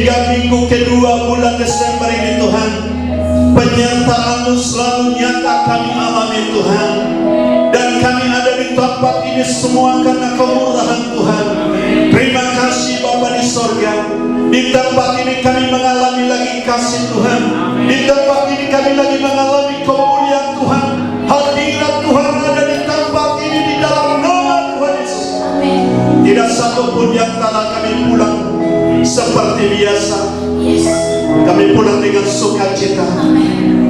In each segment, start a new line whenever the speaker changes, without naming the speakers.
hingga minggu kedua bulan Desember ini Tuhan. Penyertaan-Mu selalu nyata kami alami Tuhan. Dan kami ada di tempat ini semua karena kemurahan Tuhan. Terima kasih Bapa di sorga. Di tempat ini kami mengalami lagi kasih Tuhan. Di tempat ini kami lagi mengalami kemuliaan Tuhan. Hadirat Tuhan ada di tempat ini di dalam nama Tuhan Yesus. Tidak satu pun yang telah kami pulang seperti biasa. Kami pulang dengan sukacita.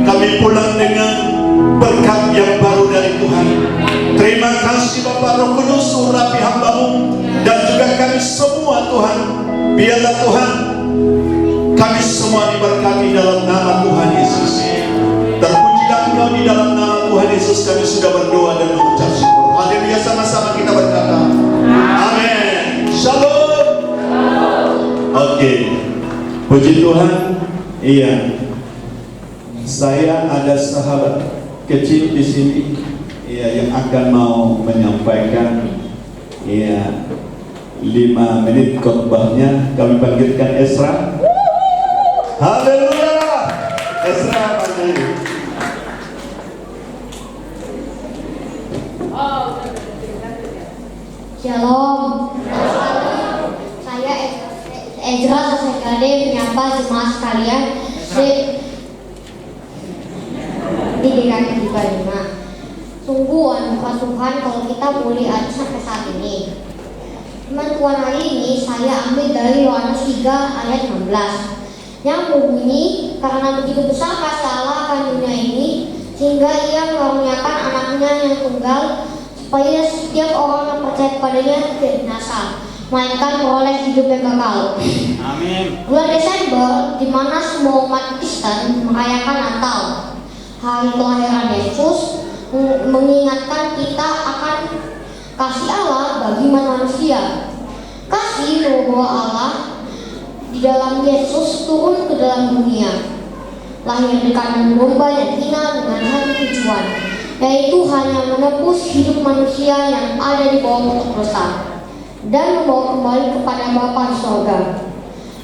Kami pulang dengan berkat yang baru dari Tuhan. Terima kasih Bapa Roh Kudus, urapi hamba-Mu dan juga kami semua Tuhan. Biarlah Tuhan kami semua diberkati dalam nama Tuhan Yesus. Terpujilah Engkau di dalam nama Tuhan Yesus. Kami sudah berdoa dan mengucap syukur. Haleluya, sama-sama kita berkata amin. Shalom. Oke. Puji Tuhan. Iya. Saya ada sahabat kecil di sini, iya, yang akan mau menyampaikan, iya, 5 menit khotbahnya. Kami panggilkan Ezra. Haleluya. Ezra panggil.
Shalom. Saya Ezra Sasekade menyapa jemaat sekalian di DKI 35. Sungguh anugerah Tuhan kalau kita boleh ada sampai saat ini. Firman Tuhan hari ini saya ambil dari Yohanes 3 ayat 16 yang berbunyi, karena begitu besar kasih Allah akan dunia ini sehingga Ia mengaruniakan anaknya yang tunggal, supaya setiap orang yang percaya kepadanya tidak binasa, melainkan beroleh hidup yang kekal.
Amin.
Bulan Desember, di mana semua umat Kristen merayakan Natal, hari kelahiran Yesus, mengingatkan kita akan kasih Allah bagi manusia. Kasih bahwa Allah di dalam Yesus turun ke dalam dunia, lahir di kandang domba yang hina dengan satu tujuan, yaitu hanya menebus hidup manusia yang ada di bawah kutuk dosa dan membawa kembali kepada Bapa di surga.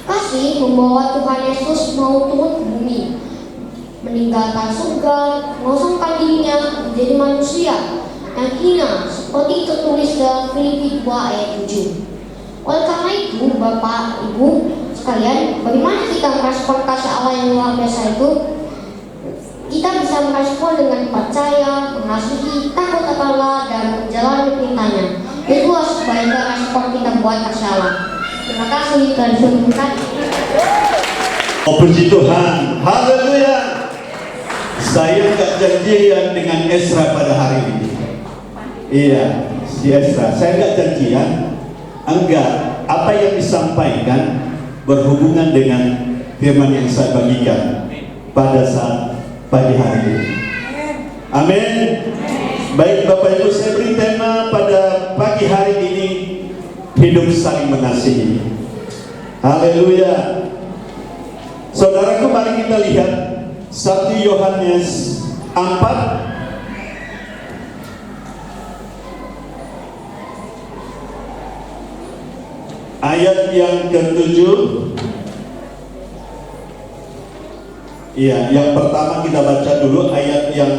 Kasih membawa Tuhan Yesus mau turun ke bumi, meninggalkan surga, mengosongkan dirinya menjadi manusia yang hina, seperti tertulis dalam Filipi 2 ayat 7. Oleh karena itu, Bapak, Ibu sekalian, bagaimana kita merespon kasih Allah yang luar biasa itu? Kita bisa merespon dengan percaya, mengasihi, takut akan Allah, dan menjalani perintahnya. Itulah sebaiknya respon kita buat kasih Allah. Terima kasih dan disebutkan.
Oh, puji Tuhan. Haleluya. Saya nggak janjian dengan Ezra pada hari ini. Iya, si Ezra. Saya nggak janjian. Enggak. Apa yang disampaikan berhubungan dengan firman yang saya bagikan pada saat pagi hari ini. Amin. Baik Bapak Ibu, saya beri tema pada pagi hari ini, hidup saling mengasihi. Haleluya. Saudaraku, mari kita lihat 1 Yohanes 4 ayat yang ke-7. Iya, yang pertama kita baca dulu ayat yang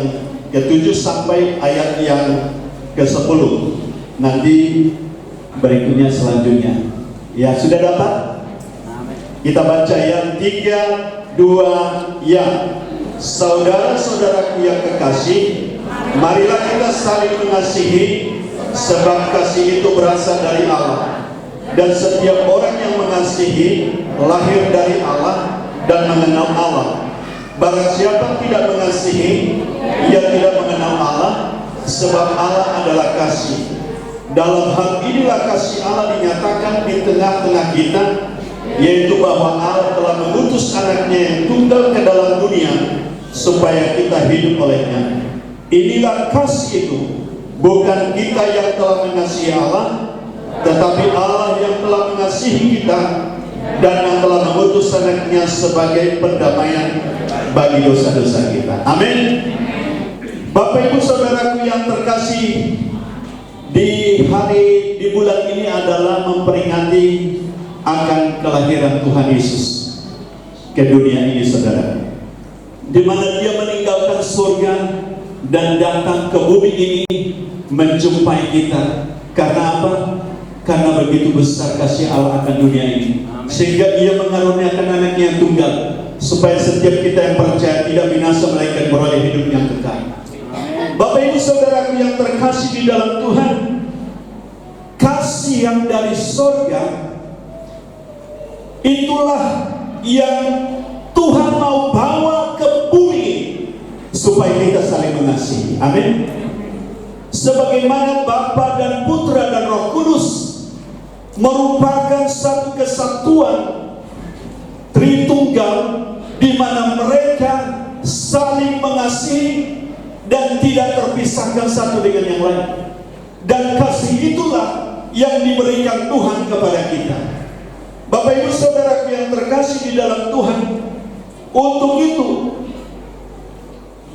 ke-7 sampai ayat yang ke-10. Nanti berikutnya selanjutnya. Ya, sudah dapat? Kita baca yang 3, 2, ya. Saudara-saudaraku yang kekasih, marilah kita saling mengasihi, sebab kasih itu berasal dari Allah. Dan setiap orang yang mengasihi lahir dari Allah dan mengenal Allah. Barang siapa tidak mengasihi, ia tidak mengenal Allah, sebab Allah adalah kasih. Dalam hal inilah kasih Allah dinyatakan di tengah-tengah kita, yaitu bahwa Allah telah mengutus anaknya yang tunggal ke dalam dunia supaya kita hidup olehnya. Inilah kasih itu, bukan kita yang telah mengasihi Allah, tetapi Allah yang telah mengasihi kita dan yang telah mengutus anaknya sebagai pendamaian bagi dosa-dosa kita. Amin. Bapak Ibu Saudaraku yang terkasih, di bulan ini adalah memperingati akan kelahiran Tuhan Yesus. ke dunia ini, saudara, di mana dia meninggalkan surga dan datang ke bumi ini menjumpai kita. Karena apa? Karena begitu besar kasih Allah akan dunia ini, sehingga Ia mengaruniakan anaknya yang tunggal, supaya setiap kita yang percaya tidak binasa melainkan beroleh hidup yang kekal. Bapak Ibu Saudaraku yang terkasih di dalam Tuhan, kasih yang dari surga itulah yang Tuhan mau bawa ke bumi supaya kita saling mengasihi. Amin. Sebagaimana Bapa dan Putra dan Roh Kudus merupakan satu kesatuan Tritunggal, di mana mereka saling mengasihi dan tidak terpisahkan satu dengan yang lain. Dan kasih itulah yang diberikan Tuhan kepada kita. Bapak Ibu Saudaraku yang terkasih di dalam Tuhan, untuk itu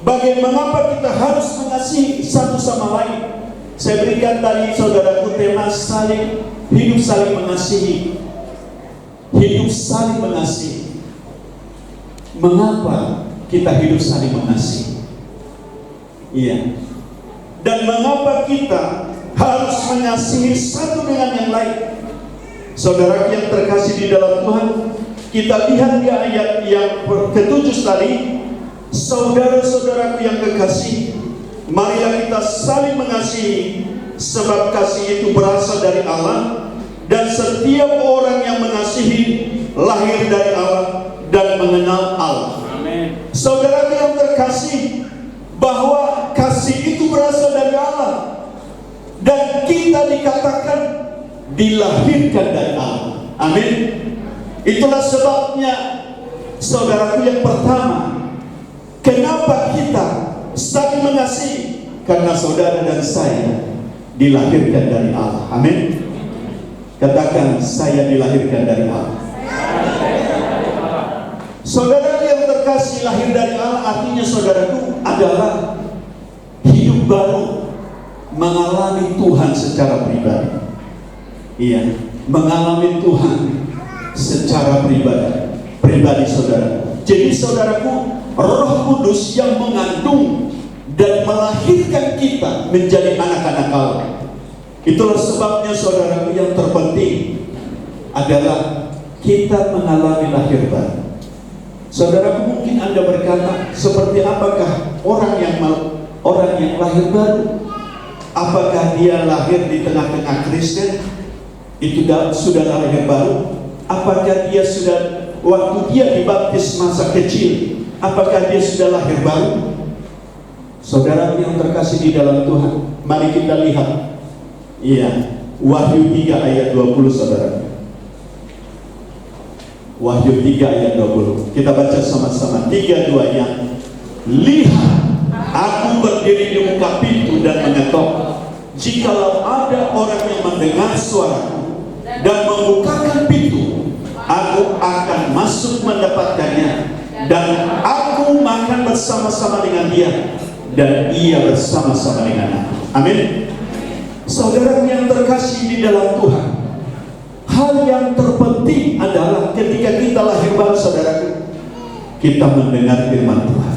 bagaimana kita harus mengasihi satu sama lain. Saya berikan tadi saudaraku tema hidup saling mengasihi. Hidup saling mengasihi. Mengapa kita hidup saling mengasihi? Iya. Dan mengapa kita harus mengasihi satu dengan yang lain? Saudara yang terkasih di dalam Tuhan, kita lihat di ayat yang ke-7 tadi, saudara-saudaraku yang kekasih, marilah kita saling mengasihi, sebab kasih itu berasal dari Allah, dan setiap orang yang mengasihi lahir dari Allah dan mengenal Allah. Amin. Saudaraku yang terkasih, bahwa kasih itu berasal dari Allah, dan kita dikatakan dilahirkan dari Allah. Amin. Itulah sebabnya saudaraku yang pertama, kenapa kita saling mengasihi? Karena saudara dan saya dilahirkan dari Allah. Amin. Katakan, saya dilahirkan dari Allah. Saudara yang terkasih, lahir dari Allah artinya saudaraku adalah hidup baru, mengalami Tuhan secara pribadi. Iya, mengalami Tuhan secara pribadi saudara. Jadi saudaraku, Roh Kudus yang mengandung dan melahirkan kita menjadi anak-anak Allah. Itulah sebabnya saudaraku yang terpenting adalah kita mengalami lahir baru. Saudaraku, mungkin Anda berkata, seperti apakah orang yang lahir baru? Apakah dia lahir di tengah-tengah Kristen? Itu sudah lahir baru? Apakah dia sudah, waktu dia dibaptis masa kecil, apakah dia sudah lahir baru? Saudara yang terkasih di dalam Tuhan, mari kita lihat. Iya, Wahyu 3 ayat 20 saudara. Wahyu 3 ayat 20. Kita baca sama-sama. 3, 2 yang. Lihat, aku berdiri di muka pintu dan mengetok. Jikalau ada orang yang mendengar suaraku dan membukakan pintu, aku akan masuk mendapatkannya, dan aku makan bersama-sama dengan dia, dan ia bersama-sama dengan aku. Amin. Saudara yang terkasih di dalam Tuhan, hal yang terpenting adalah ketika kita lahir baru, saudaraku, kita mendengar firman Tuhan.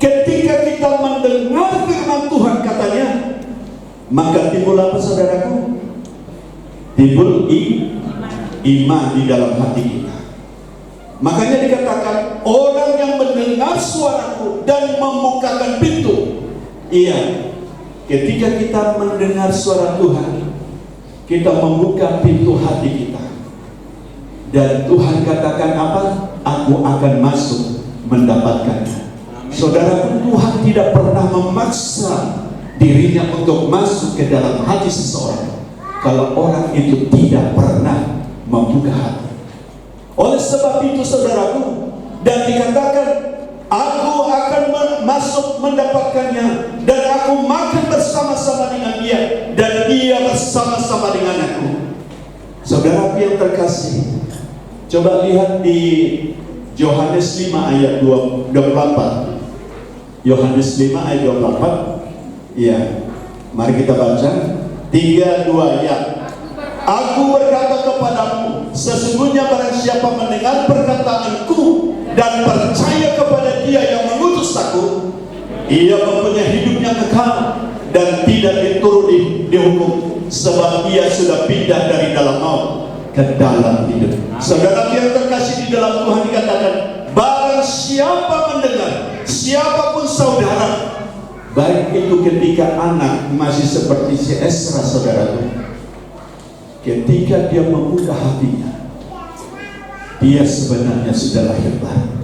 Ketika kita mendengar firman Tuhan, katanya, maka timbul apa saudaraku? Timbul iman di dalam hati kita. Makanya dikatakan, orang yang mendengar suaraku dan membukakan pintu. Iya, ketika kita mendengar suara Tuhan, kita membuka pintu hati kita, dan Tuhan katakan apa? Aku akan masuk mendapatkannya. Saudara, Tuhan tidak pernah memaksa dirinya untuk masuk ke dalam hati seseorang kalau orang itu tidak pernah membuka hati. Oleh sebab itu saudaraku, dan dikatakan, aku akan masuk mendapatkannya, dan aku makan bersama-sama dengan dia, dan dia bersama-sama dengan aku. Saudara yang terkasih, coba lihat di Yohanes 5 ayat 24. Yohanes 5 ayat 24. Iya, mari kita baca. 3, 2 ya. Aku berkata kepadamu, sesungguhnya barang siapa siapa mendengar perkataanku dan percaya kepada Dia yang mengutus aku, ia mempunyai hidupnya kekal dan tidak dihukum, sebab ia sudah pindah dari dalam maut ke dalam hidup. Saudara yang terkasih di dalam Tuhan, dikatakan barang siapa mendengar, siapapun saudara, baik itu ketika anak masih seperti si Esra, saudaraku, ketika dia membuka hatinya, dia sebenarnya sudah lahir baru,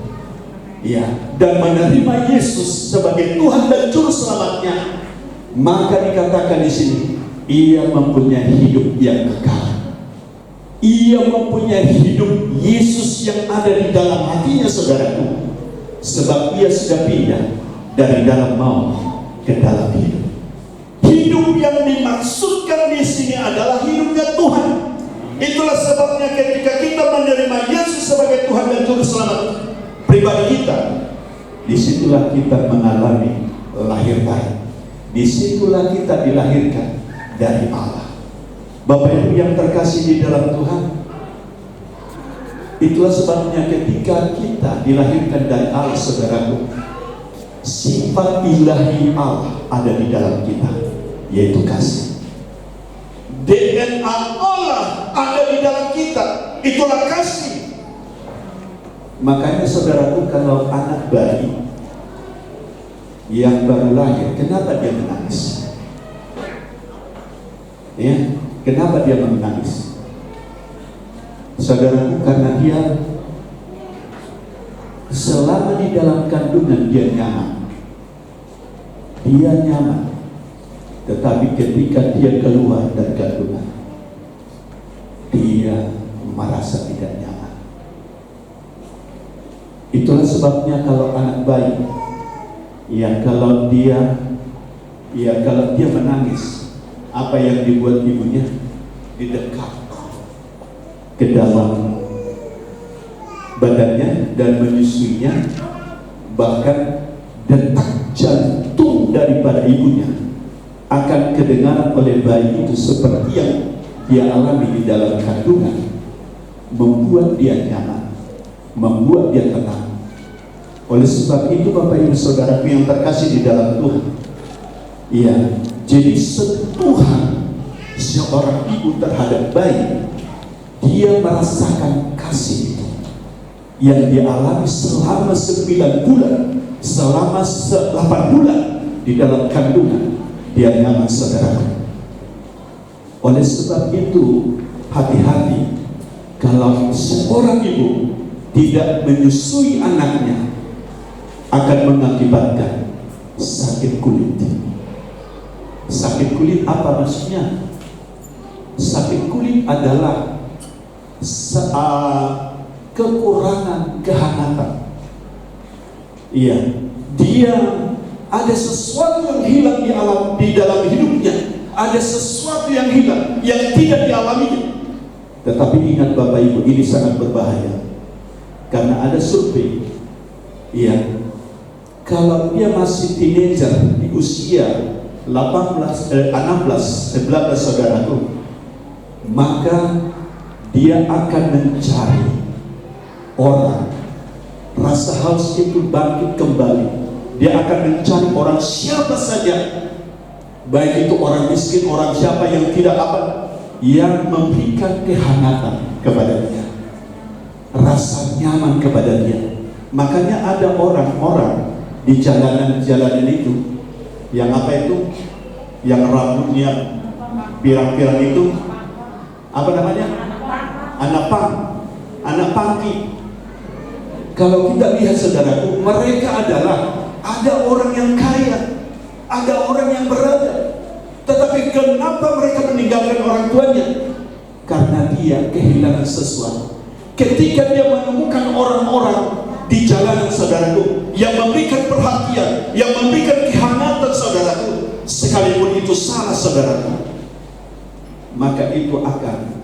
ya, dan menerima Yesus sebagai Tuhan dan Juru Selamatnya, maka dikatakan di sini ia mempunyai hidup yang kekal. Ia mempunyai hidup Yesus yang ada di dalam hatinya, saudaraku, sebab ia sudah pindah dari dalam maut ke dalam hidup. Hidup yang dimaksudkan di sini adalah hidupnya Tuhan. Itulah sebabnya ketika kita menerima Yesus sebagai Tuhan dan Juru Selamat pribadi kita, disitulah kita mengalami lahir baru. Disitulah kita dilahirkan dari Allah. Bapak Ibu yang terkasih di dalam Tuhan, itulah sebabnya ketika kita dilahirkan dari Allah, saudaraku, sifat ilahi Allah ada di dalam kita, yaitu kasih. DNA Allah ada di dalam kita, itulah kasih. Makanya saudaraku, kalau anak bayi yang baru lahir, kenapa dia menangis? Ya, kenapa dia menangis? Saudaraku, karena dia selama di dalam kandungan dia nyaman. Dia nyaman. Tetapi ketika dia keluar dari kandungan, dia merasa tidak nyaman. Itulah sebabnya kalau anak bayi, kalau dia menangis, apa yang dibuat ibunya? Didekat ke dalam badannya dan menyusuinya, bahkan detak jantung daripada ibunya akan kedengaran oleh bayi itu seperti yang dia alami di dalam kandungan, membuat dia nyaman, membuat dia tenang. Oleh sebab itu, Bapak Ibu Saudaraku yang terkasih di dalam Tuhan, ya, jadi sentuhan seorang ibu terhadap bayi, dia merasakan kasih itu yang dia alami selama 9 bulan, selama 8 bulan di dalam kandungan. Dia nyaman, saudara. Oleh sebab itu, hati-hati kalau seorang ibu tidak menyusui anaknya, akan mengakibatkan sakit kulit. Sakit kulit apa maksudnya? Sakit kulit adalah kekurangan kehangatan. Iya, dia ada sesuatu yang hilang di dalam hidupnya, ada sesuatu yang hilang yang tidak dialaminya. Tetapi ingat Bapak Ibu, ini sangat berbahaya, karena ada survei, iya, kalau dia masih teenager di usia 11, saudaraku, maka dia akan mencari orang. Rasa haus itu bangkit kembali. Dia akan mencari orang siapa saja, baik itu orang miskin, orang siapa yang tidak apa, yang memberikan kehangatan kepada dia, rasa nyaman kepada dia. Makanya ada orang-orang di jalanan-jalanan itu yang apa itu, yang rambutnya pirang-pirang itu, apa namanya? Anak pangki. Kalau kita lihat, saudaraku, mereka adalah, ada orang yang kaya, ada orang yang berada, tetapi kenapa mereka meninggalkan orang tuanya? Karena dia kehilangan sesuatu. Ketika dia menemukan orang-orang di jalanan, saudaraku, yang memberikan perhatian, yang memberikan kehangatan, saudaraku, sekalipun itu salah, saudaraku, maka itu akan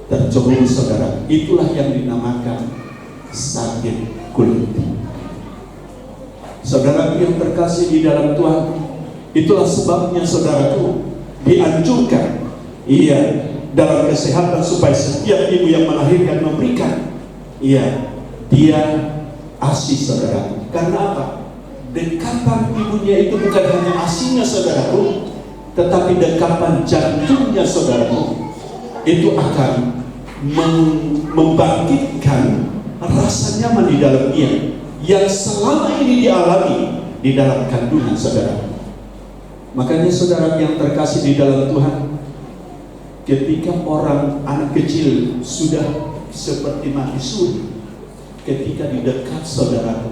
terjerumus, saudara. Itulah yang dinamakan sakit kulit. Saudara yang terkasih di dalam Tuhan, itulah sebabnya, saudaraku, dianjurkan dalam kesehatan supaya setiap ibu yang melahirkan memberikan
Iya, dia ASI saudaraku. Karena apa? Dekapan ibunya itu bukan hanya ASInya saudaraku, tetapi dekapan jantungnya saudaraku itu akan membangkitkan rasa nyaman di dalam dia yang selama ini dialami di dalam kandungan saudara. Makanya saudara yang terkasih di dalam Tuhan, ketika anak kecil sudah seperti mati suri, ketika di dekat saudara,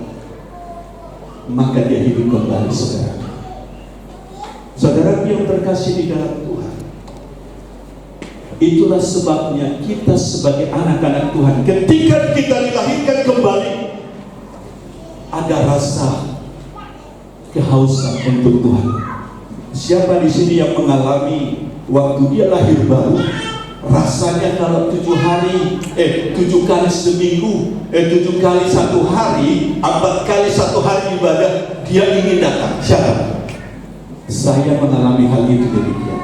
maka dia hidup kembali saudara. Saudara yang terkasih di dalam Tuhan, itulah sebabnya kita sebagai anak-anak Tuhan, ketika kita dilahirkan kembali, ada rasa kehausan untuk Tuhan. Siapa di sini yang mengalami waktu dia lahir baru, rasanya kalau 7 kali seminggu, 7 kali 1 hari, 4 kali 1 hari ibadah, dia ingin datang. Siapa? Saya mengalami hal itu demikian.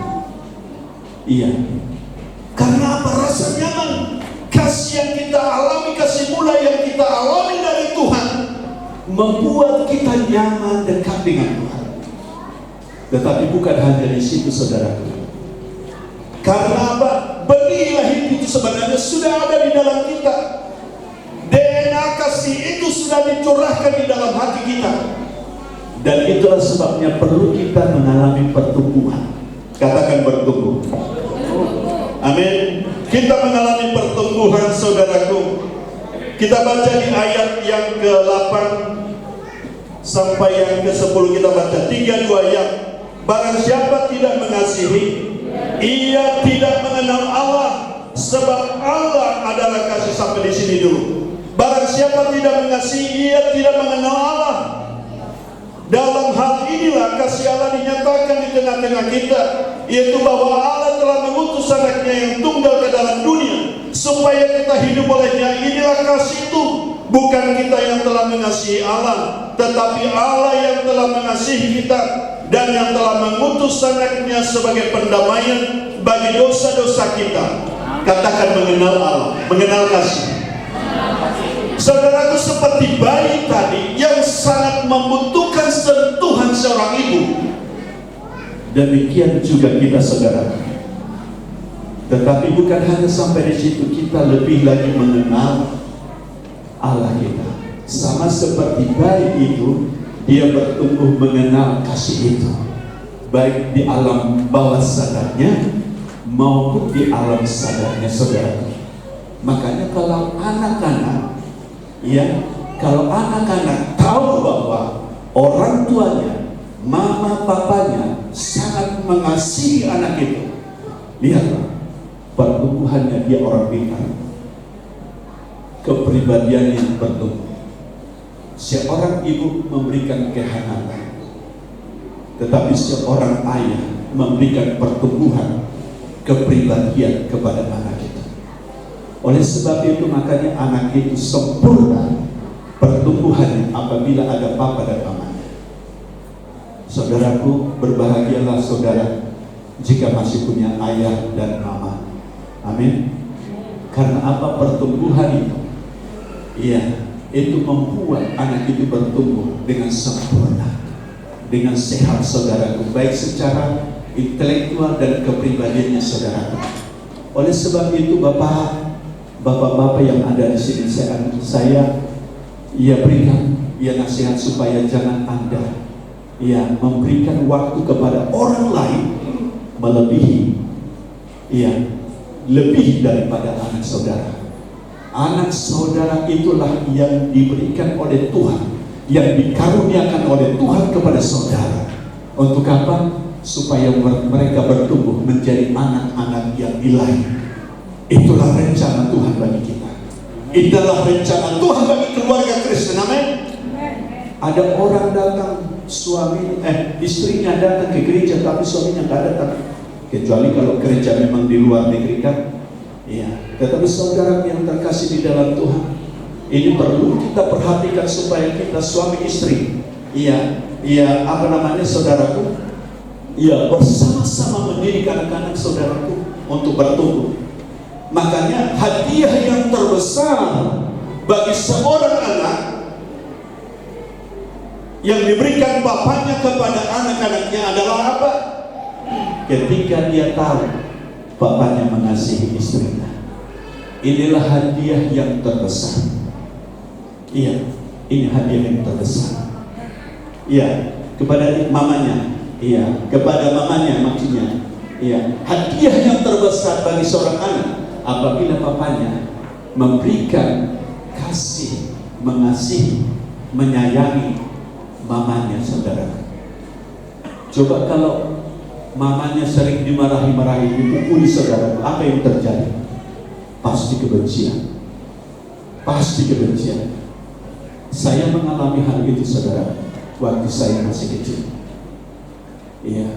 Iya. Karena apa? Rasa nyaman, kasih yang kita alami, kasih mula yang kita alami dari Tuhan, membuat kita nyaman dekat dengan Tuhan. Tetapi bukan hanya di situ saudaraku. Karena apa? Benih lahir itu sebenarnya sudah ada di dalam kita. DNA kasih itu sudah dicurahkan di dalam hati kita. Dan itulah sebabnya perlu kita mengalami pertumbuhan. Katakan bertumbuh. Amin. Kita mengalami pertumbuhan saudaraku. Kita baca di ayat yang ke-8 sampai yang ke-10, kita baca 3 ayat. Barang siapa tidak mengasihi, ia tidak mengenal Allah, sebab Allah adalah kasih. Sampai di sini dulu. Barang siapa tidak mengasihi, ia tidak mengenal Allah. Dalam hal inilah kasih Allah dinyatakan di tengah-tengah kita, yaitu bahwa Allah telah mengutus anaknya yang tunggal ke dalam dunia, supaya kita hidup olehnya. Inilah kasih itu, bukan kita yang telah mengasihi Allah, tetapi Allah yang telah mengasihi kita, dan yang telah mengutus anaknya sebagai pendamaian bagi dosa-dosa kita. Katakan mengenal Allah, mengenal kasih. Saudaraku, seperti bayi tadi yang sangat membutuhkan sentuhan seorang ibu, demikian juga kita saudara. Tetapi bukan hanya sampai di situ, kita lebih lagi mengenal Allah kita. Sama seperti bayi itu, dia bertumbuh mengenal kasih itu, baik di alam bawah sadarnya maupun di alam sadarnya saudara. Makanya kalau anak-anak tahu bahwa orang tuanya, mama papanya sangat mengasihi anak itu, lihatlah pertumbuhannya, dia orang pintar, kepribadiannya bertumbuh. Seorang ibu memberikan kehangatan, tetapi seorang ayah memberikan pertumbuhan kepribadian kepada anak itu. Oleh sebab itu makanya anak itu sempurna pertumbuhannya apabila ada papa dan mamanya. Saudaraku, berbahagialah saudara jika masih punya ayah dan mama. Amin. Karena apa? Pertumbuhan itu, iya, itu membuat anak itu bertumbuh dengan sempurna, dengan sehat saudaraku, baik secara intelektual dan kepribadiannya saudaraku. Oleh sebab itu bapak-bapak yang ada di sini, saya berikan nasihat supaya jangan Anda memberikan waktu kepada orang lain lebih daripada anak saudara. Anak saudara itulah yang diberikan oleh Tuhan, yang dikaruniakan oleh Tuhan kepada saudara. Untuk apa? Supaya mereka bertumbuh menjadi anak-anak yang ilahi. Itulah rencana Tuhan bagi kita. Itulah rencana Tuhan bagi keluarga Kristen. Amin. Ada orang datang, istrinya datang ke gereja tapi suaminya tidak datang. Kecuali kalau gereja memang di luar negeri kan. Iya, tetapi saudara yang terkasih di dalam Tuhan, ini perlu kita perhatikan supaya kita suami istri, saudaraku, bersama-sama mendidik anak-anak saudaraku untuk bertumbuh. Makanya hadiah yang terbesar
bagi seorang anak yang diberikan bapaknya kepada anak-anaknya adalah apa? Ketika dia tahu bapaknya mengasihi istrinya. Inilah hadiah yang terbesar. Iya, ini hadiah yang terbesar. Iya, kepada mamanya. Iya, kepada mamanya maksudnya. Iya, hadiah yang terbesar bagi seorang anak apabila bapaknya memberikan kasih, mengasihi, menyayangi mamanya, saudara. Coba kalau mamanya sering dimarahi-marahi, dipukuli, saudara, apa yang terjadi? Pasti kebencian. Pasti kebencian. Saya mengalami hal itu, saudara, waktu saya masih kecil. Iya.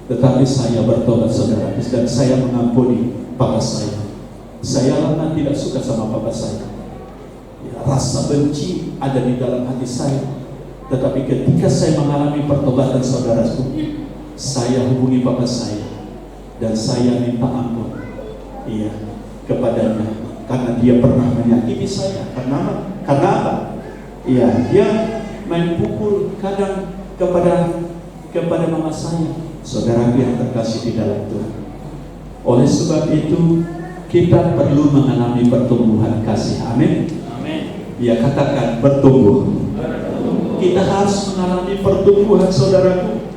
Tetapi saya bertobat, saudara, dan saya mengampuni papa saya. Saya lama tidak suka sama papa saya. Ya, rasa benci ada di dalam hati saya. Tetapi ketika saya mengalami pertobatan, saudaraku, saya hubungi papa saya dan saya minta ampun. Iya, kepadanya, karena dia pernah menyakiti saya. Karena apa? Iya, dia main pukul kadang kepada mama saya. Saudara yang terkasih di dalam Tuhan. Oleh sebab itu kita perlu mengalami pertumbuhan kasih. Amin. Amin. Ya, katakan bertumbuh. Kita harus mengalami pertumbuhan, saudaraku.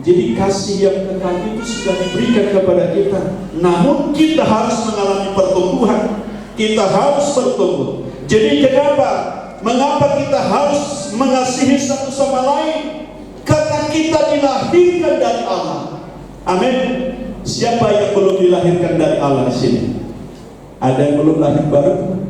Jadi kasih yang kekal itu sudah diberikan kepada kita. Namun kita harus mengalami pertumbuhan. Kita harus bertumbuh. Jadi mengapa kita harus mengasihi satu sama lain? Karena kita dilahirkan dari Allah. Amin. Siapa yang belum dilahirkan dari Allah di sini? Ada yang belum lahir baru?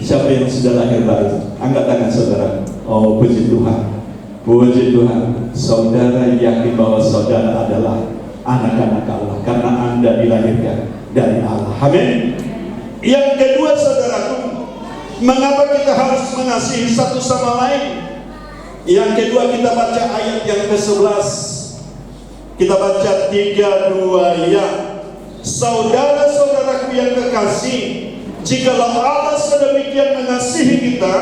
Siapa yang sudah lahir baru? Angkat tangan, saudara. Oh, puji Tuhan. Puji Tuhan. Saudara yakin bahwa saudara adalah anak-anak Allah karena Anda dilahirkan dari Allah. Amin. Yang kedua, saudaraku, mengapa kita harus mengasihi satu sama lain? Yang kedua, kita baca ayat yang ke-11. Kita baca 3-2 ya. Saudara-saudaraku yang kekasih, jikalau Allah sedemikian mengasihi kita,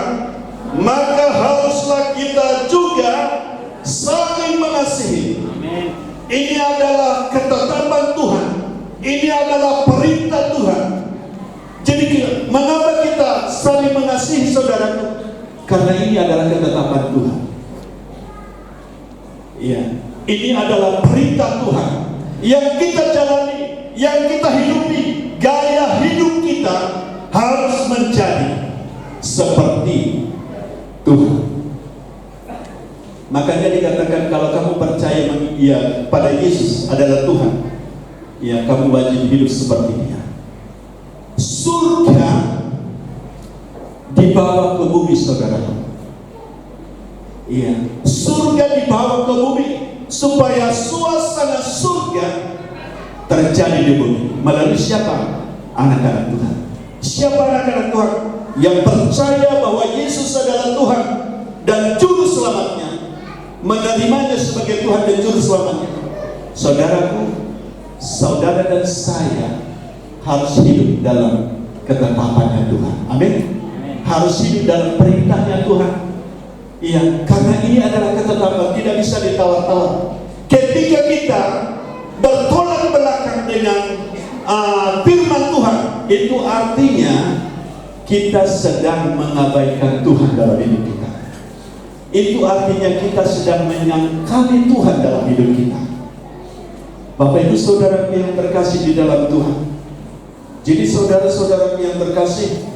maka haruslah kita juga saling mengasihi. Amin. Ini adalah ketetapan Tuhan. Ini adalah perintah Tuhan. Jadi mengapa kita saling mengasihi, saudaraku? Karena ini adalah ketetapan Tuhan. Iya, ini adalah perintah Tuhan yang kita jalani, yang kita hidupi. Gaya hidup kita harus menjadi seperti Tuhan. Makanya dikatakan kalau kamu percaya pada Yesus adalah Tuhan, ya kamu wajib hidup seperti Dia. Surga dibawa ke bumi, saudara. Iya, surga dibawa ke bumi supaya suasana surga terjadi di bumi. Melalui siapa? Anak-anak Tuhan. Siapa anak-anak Tuhan? Yang percaya bahwa Yesus adalah Tuhan dan juru selamatnya, menerimanya sebagai Tuhan dan juru selamatnya. Saudaraku, saudara dan saya harus hidup dalam ketetapannya Tuhan. Amin. Harus hidup dalam perintahnya Tuhan. Iya, karena ini adalah ketetapan, tidak bisa ditawar-tawar. Ketika kita bertolak belakang dengan firman Tuhan, itu artinya kita sedang mengabaikan Tuhan dalam hidup kita. Itu artinya kita sedang menyangkali Tuhan dalam hidup kita. Bapak Ibu saudara yang terkasih di dalam Tuhan. Jadi saudara-saudara yang terkasih,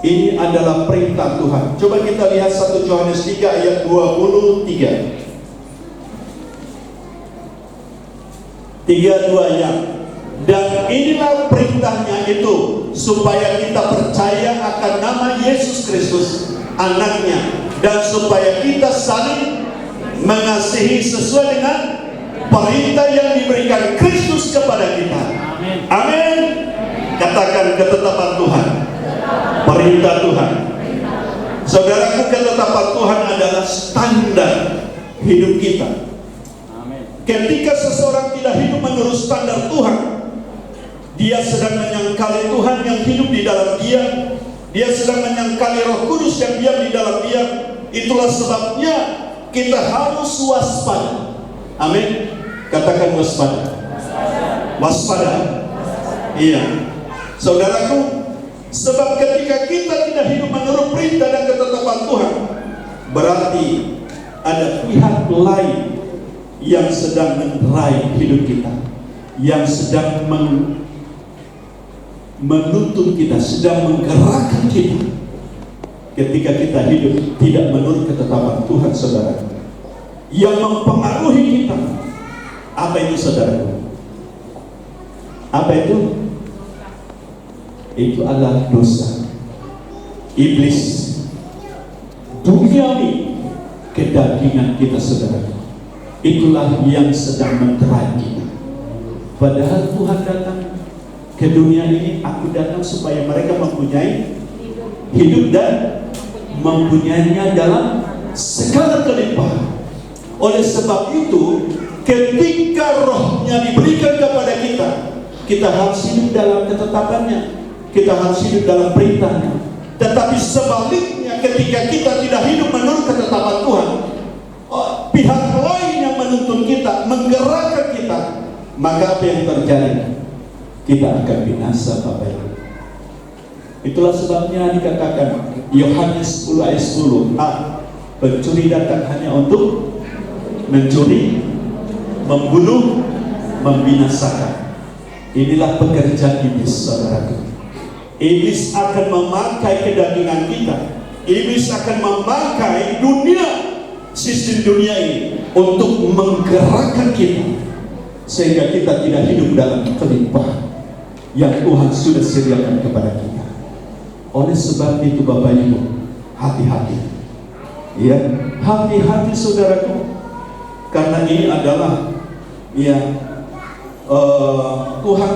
ini adalah perintah Tuhan. Coba kita lihat 1 Yohanes 3 ayat 23. 3:2 ya. Dan inilah perintahnya itu, supaya kita percaya akan nama Yesus Kristus, anaknya, dan supaya kita saling mengasihi sesuai dengan perintah yang diberikan Kristus kepada kita. Amin. Amin. Katakan ketetapan Tuhan, perintah Tuhan. Saudaraku, ketetapan Tuhan adalah standar hidup kita. Amin. Ketika seseorang tidak hidup menurut standar Tuhan, dia sedang menyangkali Tuhan yang hidup di dalam dia, Dia sedang menyangkali Roh Kudus yang diam di dalam dia. Itulah sebabnya kita harus waspada. Amin. Katakan waspada. Waspada. Iya. Saudaraku, sebab ketika kita tidak hidup menurut perintah dan ketetapan Tuhan, berarti ada pihak lain yang sedang menerai hidup kita, yang sedang menuntun kita, sedang menggerakkan kita ketika kita hidup tidak menurut ketetapan Tuhan, saudara, yang mempengaruhi kita. Apa itu, saudara? Apa itu? Itu adalah dosa, iblis, duniawi, kedagingan kita, saudara. Itulah yang sedang menterai kita. Padahal Tuhan datang ke dunia ini, aku datang supaya mereka mempunyai hidup dan mempunyainya dalam segala kelimpahan. Oleh sebab itu, ketika rohnya diberikan kepada kita, kita harus hidup dalam ketetapannya, kita harus hidup dalam perintahnya. Tetapi sebaliknya, ketika kita tidak hidup menurut ketetapan Tuhan, pihak lain yang menuntun kita, menggerakkan kita, maka apa yang terjadi? Kita akan binasa, Bapak Ibu. Itulah sebabnya dikatakan Yohanes 10 ayat 10, pencuri datang hanya untuk mencuri, membunuh, membinasakan. Inilah pekerjaan iblis, saudaraku. Iblis akan memakai kedagingan kita. Iblis akan memakai dunia, sistem dunia ini, untuk menggerakkan kita, sehingga kita tidak hidup dalam kelimpahan yang Tuhan sudah sediakan kepada kita. Oleh sebab itu, Bapak Ibu, hati-hati, ya, hati-hati, saudaraku, karena ini adalah, ya, Tuhan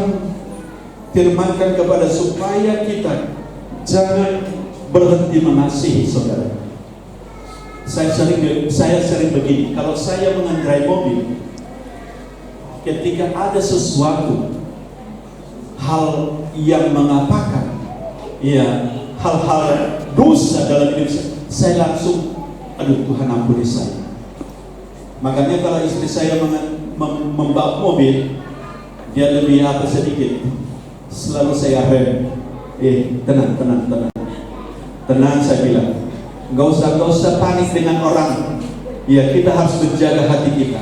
firmankan kepada supaya kita jangan berhenti mengasihi, saudara. Saya sering begini, kalau saya mengendarai mobil, ketika ada sesuatu hal yang mengatakan, ya, hal-hal dosa dalam hidup saya langsung, aduh Tuhan ampuni saya. Makanya kalau istri saya membawa mobil, dia lebih apa sedikit, selalu saya rem, tenang saya bilang, nggak usah panik dengan orang, ya, kita harus menjaga hati kita.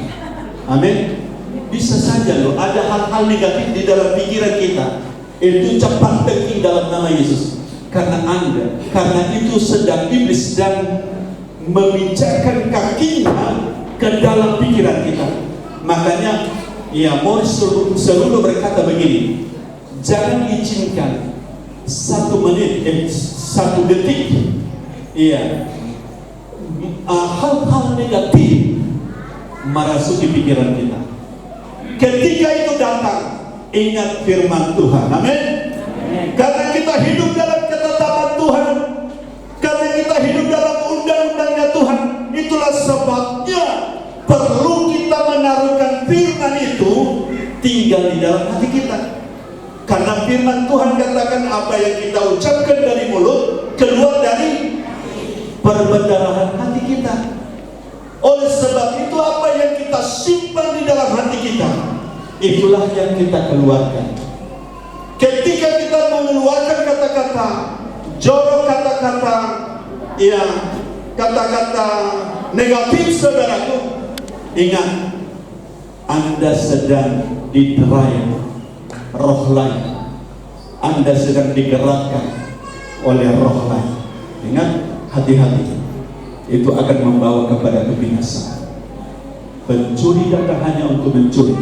Amin. Bisa saja loh, ada hal-hal negatif di dalam pikiran kita, itu cepat pergi dalam nama Yesus. Karena itu sedang iblis dan meminjakan kakinya ke dalam pikiran kita. Makanya, ya, Morris selalu berkata begini, jangan izinkan 1 menit, 1 detik, ya, hal-hal negatif merasuki pikiran kita. Ketika itu datang, ingat firman Tuhan. Amin. Karena kita hidup dalam ketetapan Tuhan, karena kita hidup dalam undang-undangnya Tuhan, itulah sebabnya perlu kita menaruhkan firman itu tinggal di dalam hati kita. Karena firman Tuhan katakan, apa yang kita ucapkan dari mulut keluar dari perbendarahan hati kita. Oleh sebab itu, apa yang kita simpan di dalam hati kita, itulah yang kita keluarkan. Ketika kita mengeluarkan kata-kata jorok, kata-kata, ya, kata-kata negatif, saudaraku, ingat, Anda sedang diterai roh lain, Anda sedang digerakkan oleh roh lain. Ingat, hati-hati, itu akan membawa kepada kebinasaan. Pencuri datang hanya untuk mencuri,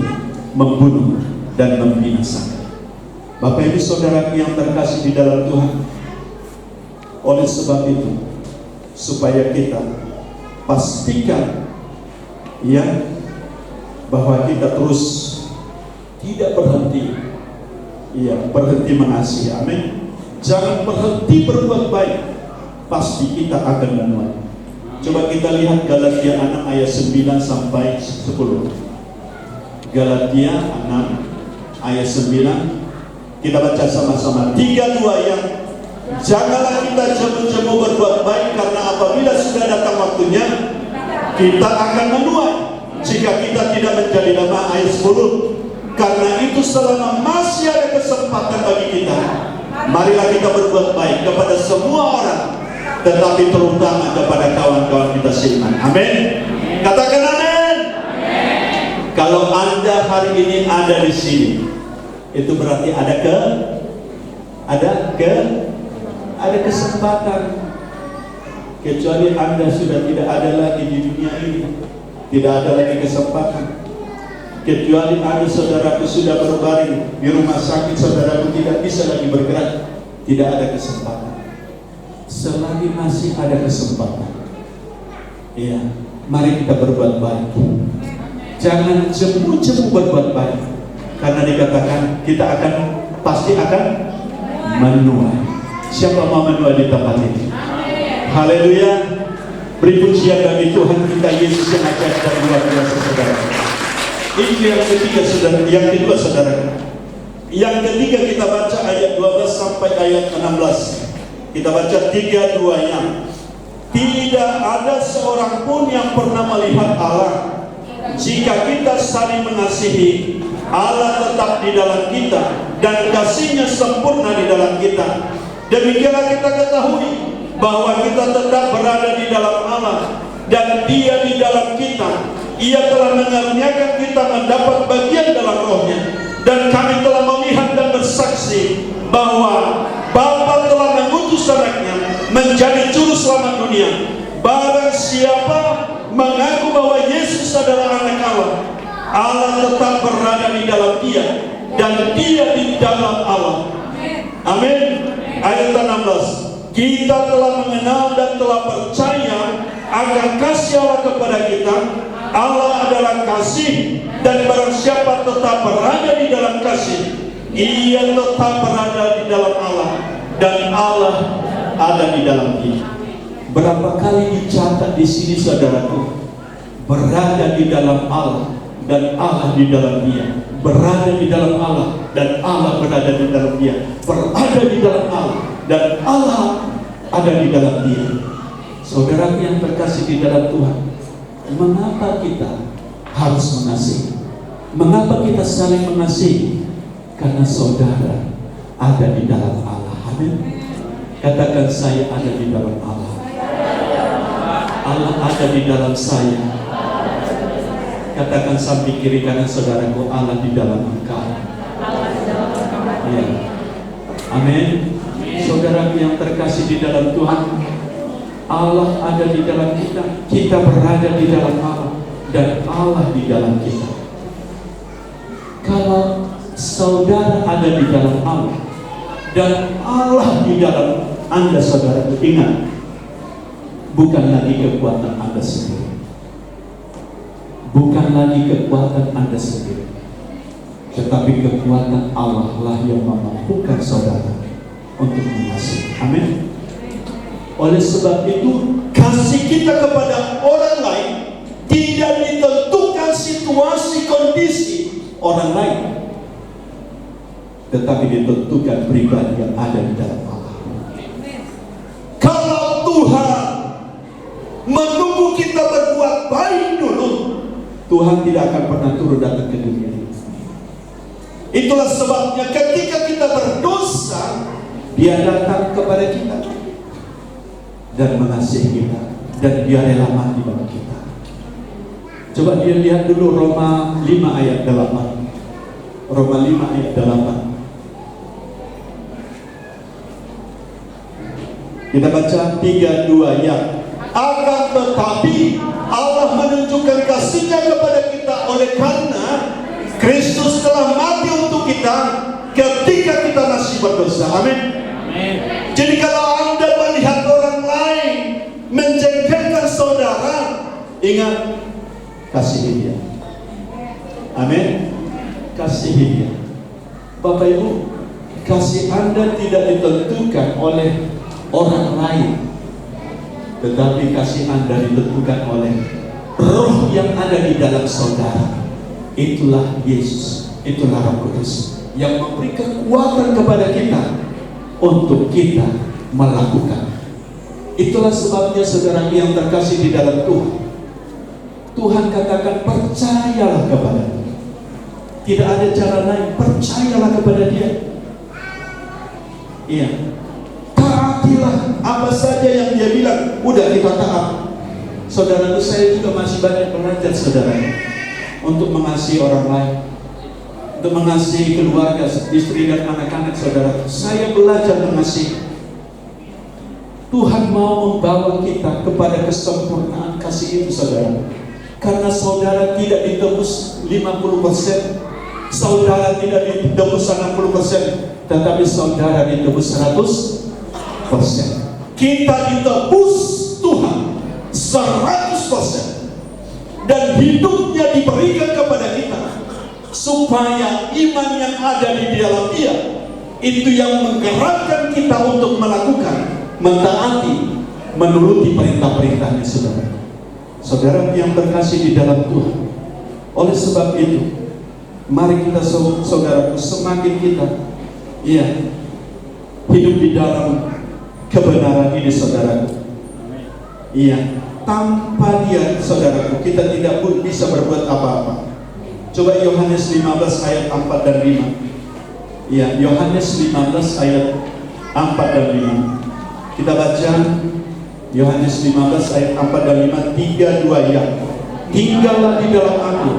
membunuh, dan membinasakan. Bapak Ibu saudara yang terkasih di dalam Tuhan, oleh sebab itu, supaya kita pastikan, ya, bahwa kita terus tidak berhenti, ya, berhenti mengasihi. Amin. Jangan berhenti berbuat baik, pasti kita akan menuai. Coba kita lihat Galatia 6 ayat 9 sampai 10. Galatia 6 ayat 9, kita baca sama-sama. 3, 2 yang Janganlah kita jemu-jemu berbuat baik, karena apabila sudah datang waktunya kita akan menuai jika kita tidak menjadi lemah. Ayat 10. Karena itu selama masih ada kesempatan bagi kita, marilah kita berbuat baik kepada semua orang, tetapi terutama kepada kawan-kawan kita seiman. Amin. Katakan amin. Kalau Anda hari ini ada di sini, itu berarti ada kesempatan. Kecuali Anda sudah tidak ada lagi di dunia ini, tidak ada lagi kesempatan. Kecuali Anda, saudaraku, sudah berbaring di rumah sakit, saudaraku tidak bisa lagi bergerak, tidak ada kesempatan. Selagi masih ada kesempatan, ya, mari kita berbuat baik. Jangan jemu-jemu berbuat baik, karena dikatakan kita pasti akan menuai. Siapa mau menuai di tempat ini? Haleluya. Beri pujian bagi Tuhan kita Yesus yang ajaib dan luar biasa, saudara. Ini yang ketiga, saudara. Yang kedua, saudara. Yang ketiga kita baca ayat 12 sampai ayat 16. Kita baca 3-2-nya. Tidak ada seorang pun yang pernah melihat Allah. Jika kita saling mengasihi, Allah tetap di dalam kita dan kasih-Nya sempurna di dalam kita. Demikianlah kita ketahui bahwa kita tetap berada di dalam Allah dan Dia di dalam kita. Ia telah mengaruniakan kita mendapat bagian dalam Roh-Nya, dan kami telah melihat dan bersaksi bahwa Bapa telah mengutus Anak-Nya menjadi juru selamat dunia. Barang siapa mengaku bahwa Yesus adalah Anak Allah, Allah tetap berada di dalam Dia dan Dia di dalam Allah. Amin. Ayat 16. Kita telah mengenal dan telah percaya akan kasih Allah kepada kita. Allah adalah kasih, dan barang siapa tetap berada di dalam kasih, ia tetap berada di dalam Allah, dan Allah ada di dalam dia. Berapa kali dicatat di sini, saudaraku, berada di dalam Allah dan Allah di dalam dia. Berada di dalam Allah dan Allah berada di dalam dia. Berada di dalam Allah dan Allah ada di dalam dia. Saudara yang terkasih di dalam Tuhan, mengapa kita harus mengasihi? Mengapa kita saling mengasihi? Karena saudara ada di dalam Allah. Amin. Katakan, saya ada di dalam Allah. Allah ada di dalam saya. Katakan samping kiri kanan saudaraku, Allah di dalam engkau. Ya. Amin. Saudaraku yang terkasih di dalam Tuhan, Allah ada di dalam kita. Kita berada di dalam Allah dan Allah di dalam kita. Kalau saudara ada di dalam Allah dan Allah di dalam Anda, saudaraku, ingat, bukan lagi kekuatan Anda sendiri. Bukan lagi kekuatan Anda sendiri, tetapi kekuatan Allah lah yang memampukan saudara untuk mengasihi. Amin. Oleh sebab itu, kasih kita kepada orang lain tidak ditentukan situasi kondisi orang lain, tetapi ditentukan pribadi yang ada di dalam Allah. Kalau Tuhan menunggu kita berbuat baik dulu, Tuhan tidak akan pernah turun datang ke dunia ini. Itulah sebabnya ketika kita berdosa, Dia datang kepada kita dan mengasihi kita, dan Dia rela mati bagi kita. Coba dia lihat dulu Roma 5 ayat 8. Roma 5 ayat 8. Kita baca 3-2 ya. Akan tetapi Allah menunjukkan kasih-Nya kepada kita oleh karena Kristus telah mati untuk kita ketika kita masih berdosa. Amin. Jadi kalau Anda melihat orang lain menjengkelkan saudara, ingat, kasihi dia. Amin. Kasihi dia. Bapak Ibu, kasih Anda tidak ditentukan oleh orang lain, tetapi kasih Anda ditentukan oleh Roh yang ada di dalam saudara. Itulah Yesus, itulah Roh Kudus yang memberi kekuatan kepada kita untuk kita
melakukan. Itulah sebabnya saudara yang terkasih di dalam Tuhan, Tuhan katakan percayalah kepada Dia. Tidak ada cara lain, percayalah kepada Dia. Iya, taatilah apa saja yang Dia bilang. Udah kita taat. Saudara, saya juga masih banyak belajar saudara untuk mengasihi orang lain, untuk mengasihi keluarga, istri dan anak-anak saudara. Saya belajar mengasihi. Tuhan mau membawa kita kepada kesempurnaan kasih itu saudara. Karena saudara tidak ditebus 50%, saudara tidak ditebus 60%, tetapi saudara ditebus 100%. Kita ditebus Tuhan 100%, dan hidupnya diberikan kepada kita supaya iman yang ada di dalam Dia itu yang menggerakkan kita untuk melakukan, mentaati, menuruti perintah-perintahnya saudara. Saudara yang terkasih di dalam Tuhan, oleh sebab itu mari kita saudara, semakin kita hidup di dalam kebenaran ini saudara. Tanpa Dia saudaraku kita tidak pun bisa berbuat apa-apa. Coba Yohanes 15 ayat 4 dan 5. Yohanes 15 ayat 4 dan 5. Kita baca Yohanes 15 ayat 4 dan 5, 3-2 ya. Tinggallah di dalam aku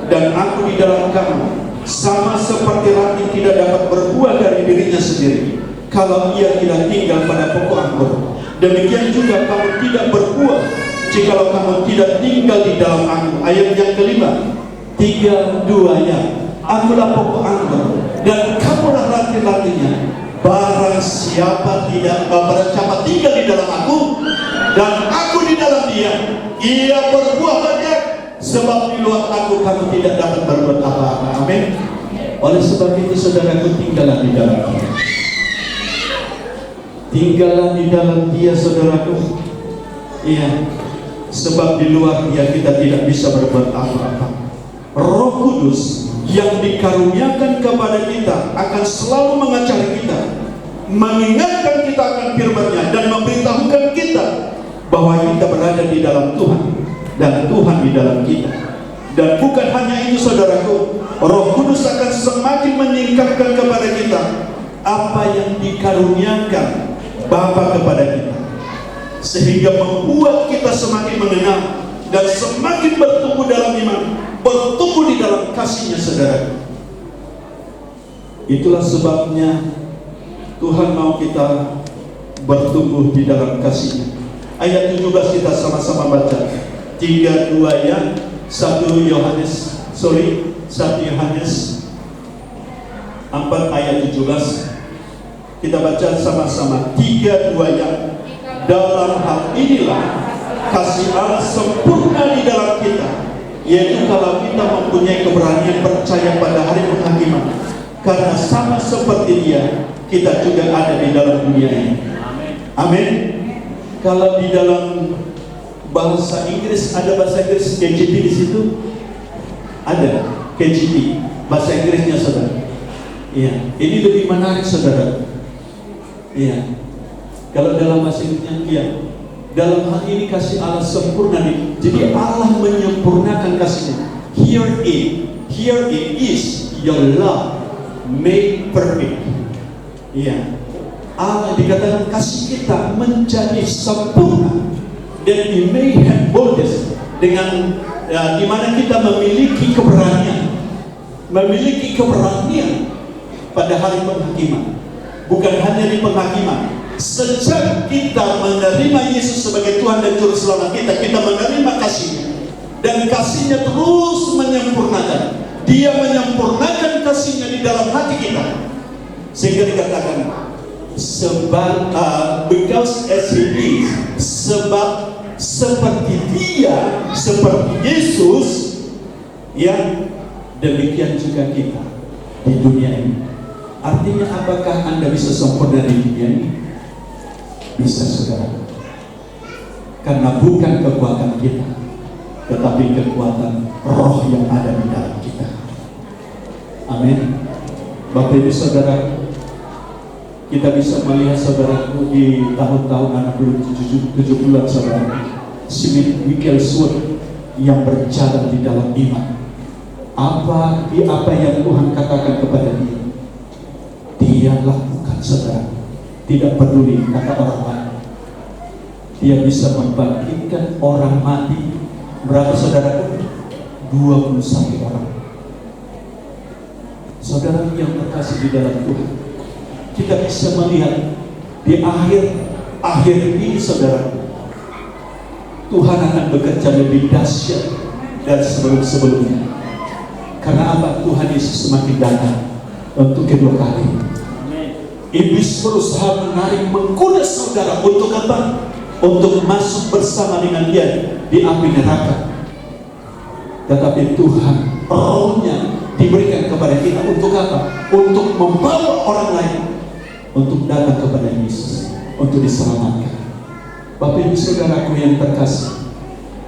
dan aku di dalam kamu, sama seperti roti tidak dapat berbuah dari dirinya sendiri kalau ia tidak tinggal pada pokok anggur. Demikian juga kamu tidak berbuah jikalau kamu tidak tinggal di dalam aku. Ayat yang kelima, 3-2 ya. Akulah pokok anggur dan kamulah ranting-rantingnya. Barang siapa tinggal di dalam aku dan aku di dalam dia, ia berbuah banyak, sebab di luar aku kamu tidak dapat berbuat apa-apa. Amin. Oleh sebab itu saudaraku, tinggallah di dalam Dia. Tinggallah di dalam Dia saudaraku. Sebab di luar Dia kita tidak bisa berbuat apa-apa. Roh Kudus yang dikaruniakan kepada kita akan selalu mengajari kita, mengingatkan kita akan firman-Nya, dan memberitahukan kita bahwa kita berada di dalam Tuhan dan Tuhan di dalam kita. Dan bukan hanya itu saudaraku, Roh Kudus akan semakin meningkatkan kepada kita apa yang dikaruniakan Bapa kepada kita, sehingga membuat kita semakin mengenal dan semakin bertumbuh dalam iman, bertumbuh di dalam kasih-Nya saudara. Itulah sebabnya Tuhan mau kita bertumbuh di dalam kasih-Nya. Ayat 17 kita sama-sama baca. 3-2 ya. 1 Yohanes 4 ayat 17. Kita baca sama-sama. 3-2 ya. Dalam hal inilah kasih Allah sempurna di dalam kita, yaitu kalau kita mempunyai keberanian percaya pada hari penghakiman, karena sama seperti Dia kita juga ada di dalam dunia ini. Amin. Kalau di dalam bahasa Inggris ada bahasa Inggris KJP di situ, ada KJP bahasa Inggrisnya saudara. Ini lebih menarik saudara. Kalau dalam bahasa Inggrisnya dalam hal ini kasih Allah sempurna. Jadi Allah menyempurnakan kasih-Nya. Here it is your love made perfect. Allah dikatakan kasih kita menjadi sempurna, dan we may have boldness dengan di mana kita memiliki keberanian pada hari penghakiman. Bukan hanya di penghakiman. Sejak kita menerima Yesus sebagai Tuhan dan Juru Selamat kita, kita menerima kasih-Nya, dan kasih-Nya terus menyempurnakan. Dia menyempurnakan kasih-Nya di dalam hati kita, sehingga dikatakan because as He is, sebab seperti Dia, seperti Yesus, demikian juga kita di dunia ini. Artinya apakah Anda bisa sempurna di dunia ini? Bisa saudara, karena bukan kekuatan kita, tetapi kekuatan Roh yang ada di dalam kita. Amin. Bapak Ibu Saudara, Kita bisa melihat saudaraku di tahun-tahun anak belum 70-an saudara, Smith Wigglesworth yang berjalan di dalam iman. Apa yang Tuhan katakan kepada dia lakukan saudara. Tidak peduli kata orang lain. Dia bisa membangkitkan orang mati. Berapa saudaraku? 21 orang. Saudara yang terkasih di dalam Tuhan, kita bisa melihat di akhir ini saudara, Tuhan akan bekerja lebih dahsyat dari sebelum-sebelumnya. Karena apa? Tuhan Yesus semakin datang untuk kedua kali. Iblis berusaha menarik, menggoda saudara untuk apa? Untuk masuk bersama dengan dia di api neraka. Tetapi Tuhan Roh-Nya diberikan kepada kita untuk apa? Untuk membawa orang lain untuk datang kepada Yesus, untuk diselamatkan. Bapak Ibu saudaraku yang terkasih,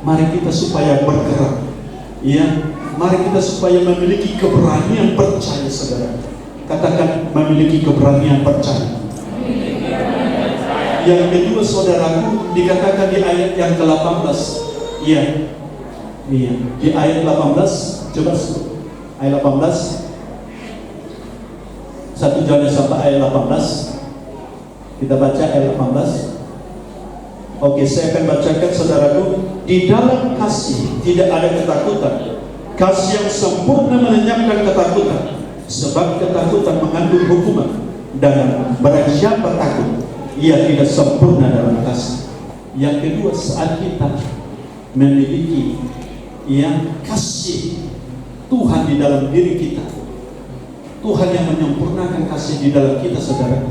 mari kita supaya bergerak, ya, mari kita supaya memiliki keberanian percaya saudara. Katakan memiliki keberanian percaya. Yang kedua saudaraku dikatakan di ayat yang ke-18, iya, di ayat 18, coba ayat 18, 1 Yohanes sampai ayat 18. Kita baca ayat 18. Oke, saya akan bacakan saudaraku. Di dalam kasih tidak ada ketakutan. Kasih yang sempurna melenyapkan ketakutan, sebab ketakutan mengandung hukuman. Dan barang siapa takut, ia tidak sempurna dalam kasih. Yang kedua, saat kita memiliki yang kasih Tuhan di dalam diri kita, Tuhan yang menyempurnakan kasih di dalam kita saudara,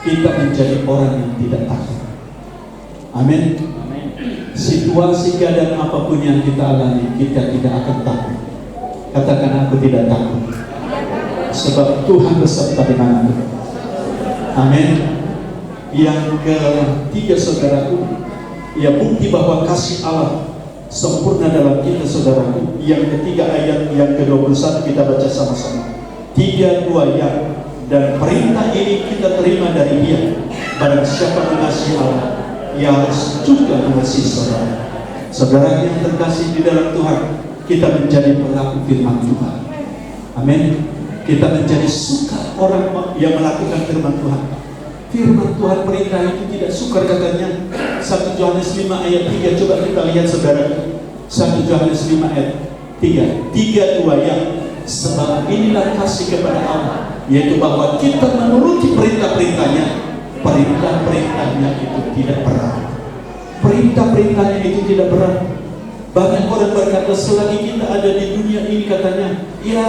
kita menjadi orang yang tidak takut. Amin. Situasi keadaan apapun yang kita alami, kita tidak akan takut. Katakan, aku tidak takut, sebab Tuhan beserta denganku. Amin. Yang ketiga saudaraku, ya, bukti bahwa kasih Allah sempurna dalam kita saudaraku. Yang ketiga ayat yang ke-21 kita baca sama-sama. 3:2 ya, dan perintah ini kita terima dari Dia. Barang siapa mengasihi Allah, ia harus juga mengasihi saudara. Saudara yang terkasih di dalam Tuhan, kita menjadi pelaku firman Tuhan. Amin. Kita menjadi suka orang yang melakukan firman Tuhan. Firman Tuhan perintah itu tidak sukar katanya. 1 Yohanes 5 ayat 3, coba kita lihat saudara. 1 Yohanes 5 ayat 3, 3:2 ya. Sebab inilah kasih kepada Allah, yaitu bahwa kita menuruti perintah-perintahnya. Perintah-perintahnya itu tidak berat. Perintah-perintahnya itu tidak berat. Banyak orang berkata selagi kita ada di dunia ini katanya, ya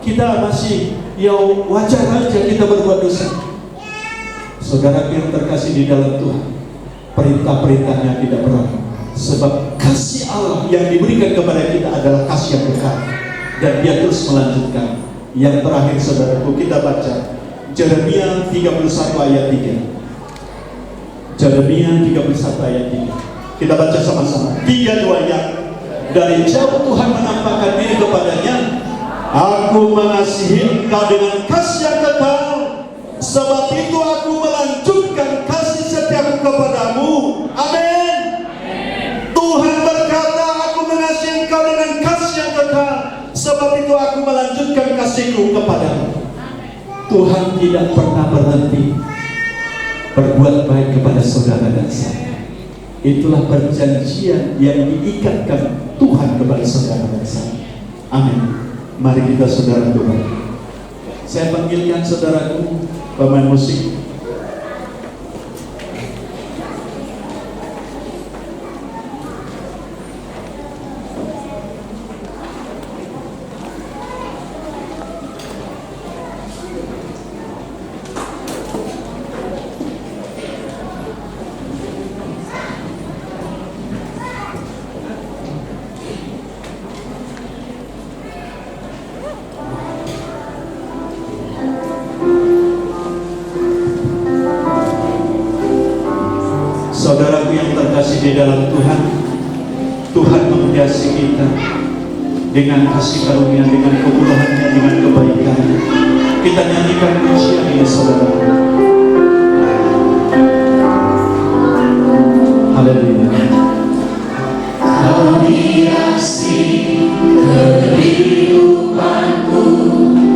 kita masih, ya wajar aja kita berbuat dosa. Saudara yang terkasih di dalam Tuhan, perintah-perintahnya tidak berat. Sebab kasih Allah yang diberikan kepada kita adalah kasih yang kekal, dan Dia terus melanjutkan. Yang terakhir saudaraku, kita baca Jeremia 31 ayat 3. Jeremia 31 ayat 3. Kita baca sama-sama. 3:2 ya. Dari jauh Tuhan menampakkan diri kepadanya. Aku mengasihi engkau dengan kasih yang kekal, sebab itu aku melanjutkan kasih setiaku kepadamu. Amin. Tuhan berkata, aku mengasihi engkau dengan kasih yang kekal, sebab itu aku melanjutkan kasihku kepadamu. Tuhan tidak pernah berhenti berbuat baik kepada saudara dan saya. Itulah perjanjian yang diikatkan Tuhan kepada saudara dan saya. Amin. Mari kita saudara Tuhan. Saya panggilkan saudaraku pemain musik. Saudaraku yang terkasih di dalam Tuhan, Tuhan menghiasi kita dengan kasih karunia, dengan kemurahan-Nya, dengan kebaikan-Nya. Kita nyanyikan pujian ini, saudara. Haleluya. Kau hiasi kehidupanku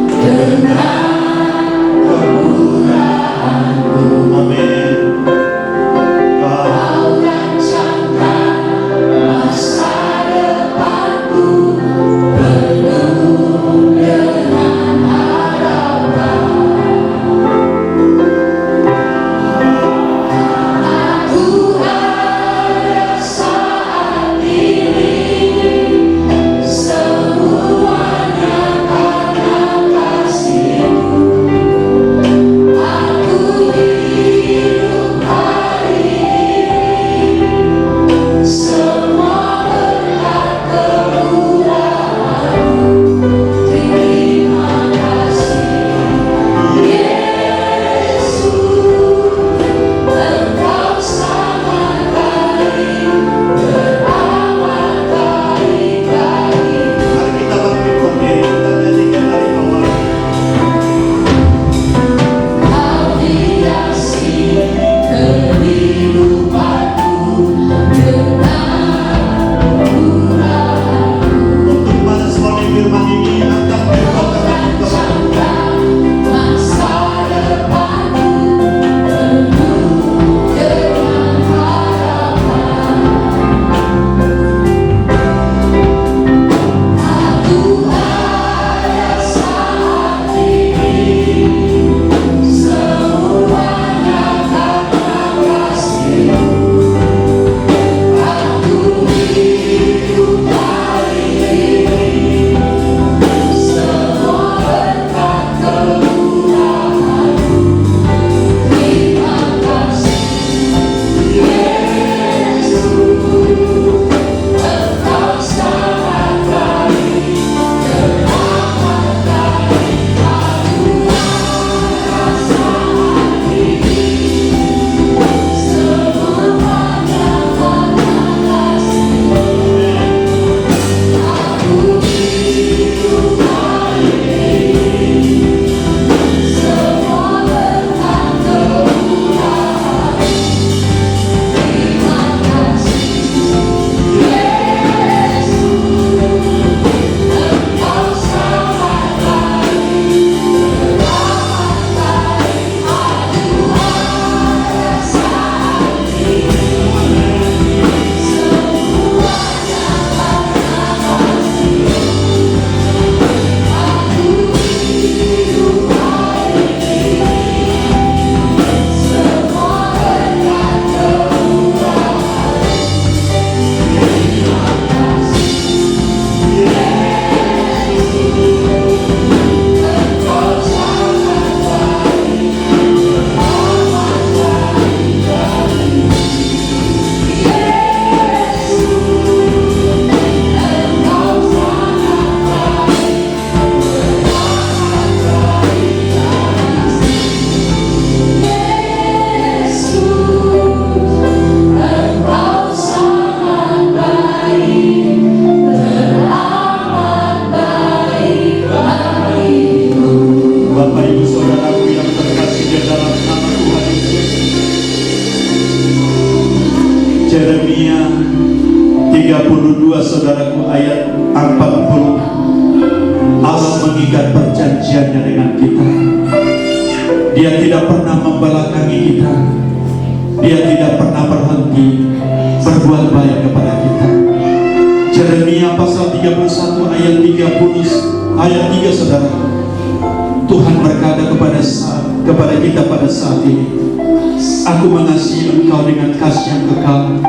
dengan kemurahan-Mu. Amin. Kau rancangkan masa depanku penuh dengan harapan. Aku ada saat ini, semuanya karena kasih-Mu. Aku hidup hari ini, semua berkat kemurahan-Mu. Terima kasih Yesus, Engkau sangat baik, beramat baik-baik. Mari kita bangkit berdiri, kita nyanyikan dari awal. Kau hiasi kehidupanku dengan kemurahan-Mu. Untuk mana semua firman ini, angkat kedua tangan kepada masa depanku penuh dengan harapan. Aku ada saat ini, semuanya karena kasih-Mu. Aku hidup hari ini, semua berkat kemurahan-Mu. Terima kasih Yesus, Engkau sangat baik, beramat baik. Aku ada saat ini, semuanya karena kasih-Mu. Aku hidup hari ini, semua berkat kemurahan-Mu. Terima kasih Yesus, Engkau sangat baik, beramat baik. Aku ada saat ini, semuanya karena kasih-Mu. Aku hidup hari ini, semua berkat kemurahan-Mu. Terima kasih Yesus, Engkau sangat baik, beramat baik-baik. Yesus, Engkau sangat baik, beramat baik-baik. Yesus, Engkau sangat baik, beramat baik-baik. Bapak Ibu Saudaraku yang terkasih di dalam nama Tuhan Yesus, Yeremia 32 saudaraku ayat 40, Allah mengikat perjanjiannya dengan kita. Dia tidak pernah membelakangi kita, Dia tidak pernah berhenti berbuat baik kepada kita. Yeremia pasal 31 ayat 30 ayat 3 saudara. Tuhan berkata kepada kita pada saat ini, aku mengasihi engkau dengan kasih yang kekal,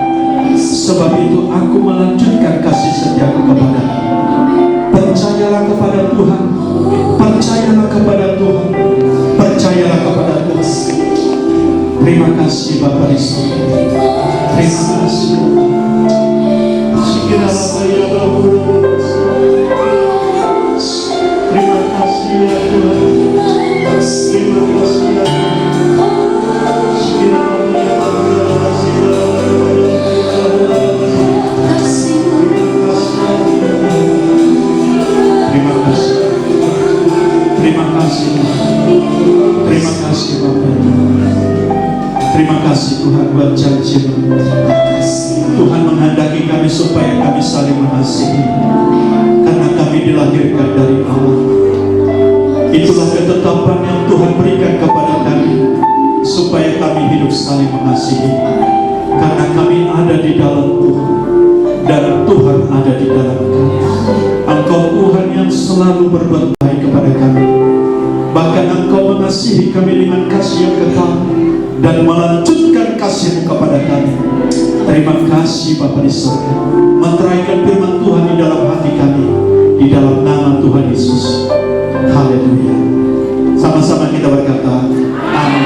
sebab itu aku melanjutkan kasih setiaku kepadamu. Percayalah kepada Tuhan, percayalah kepada Tuhan, percayalah kepada Tuhan. Terima kasih Bapak di surga. Terima kasih. Terima kasih ya Tuhan. Terima kasih ya Terima kasih. Terima kasih Tuhan buat janji-Mu. Tuhan menghendaki kami supaya kami saling mengasihi, karena kami dilahirkan dari Allah. Itulah ketetapan yang Tuhan berikan kepada kami, supaya kami hidup saling mengasihi, karena kami ada di dalam Tuhan dan Tuhan ada di dalam kami. Engkau Tuhan yang selalu berbuat baik kepada kami, bahkan Engkau mengasihi kami dengan kasih yang kekal dan melanjutkan kasih-Mu kepada kami. Terima kasih Bapa di surga. Meteraikan firman Tuhan di dalam hati kami, di dalam nama Tuhan Yesus. Haleluya. Sama-sama kita berkata, amin.